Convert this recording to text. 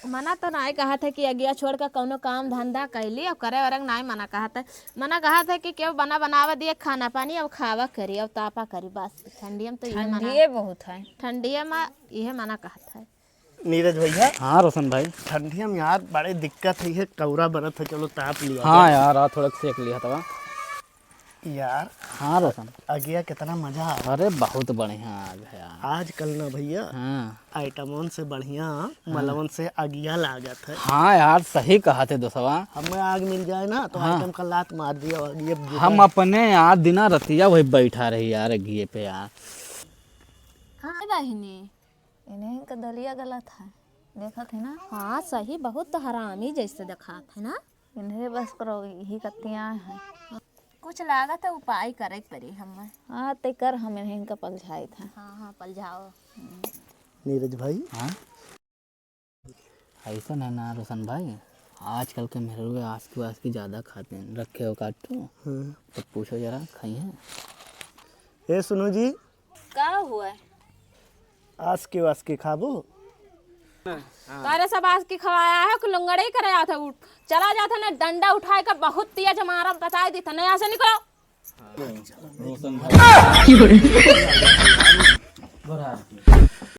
मना तो नहीं कहा था कि अगिया छोड़ कर कौनो काम धंधा कैली और करे वरंग नहीं मना कहा था। मना कहा था कि क्यों बनावा दिए खाना पानी अब खावा करी अब तापा करी बस। ठंडिया में तो ये मना ठंडी बहुत है। ठंडिया में यह मना कहा था। नीरज भैया। हाँ रोशन भाई। ठंडिया में यार बड़े दिक्कत है, कौरा बरत है, चलो ताप लिया। हाँ यार आज थोड़ा सेक लिया था यार। हाँ रोशन अगिया कितना मजा आ। अरे बहुत बढ़िया आज है यार। आजकल ना भैया हाँ आइटमों से बढ़िया मलवन से अगिया लागत है। हाँ यार सही कहा थे दोस्तवा। हमें आग मिल जाए ना तो आइटम का लात मार दिया अगिया। हम अपने यार दिना रतिया वही बैठा रही यार घी पे यार। हाँ बहिनी इन्हें का दलिया गलत है, देखा थे ना। हाँ सही बहुत हरामी जैसे दिखा था ना। इन्हें बस करो यही कत्तियाँ हैं। कुछ लागत है उपाय करे पड़ी हमें। हाँ ते कर हम इन्हें का पलझाई था। हाँ हाँ पलझाओ। नीरज भाई। हाँ ऐसा है ना रोशन भाई, आजकल के मेहरुए आस की ज़्यादा खाते हैं। रखे हो काटो तो पूछो जरा खाई हैं। ए सुनो जी, क्या हुआ आस के खाबो। तारे सब आज की खवाया है कि लंगड़े ही करे आता उठ चला जाता ना डंडा उठाए का बहुत तेज हमारा बचा दी था नया से निकलो। रोशन भाई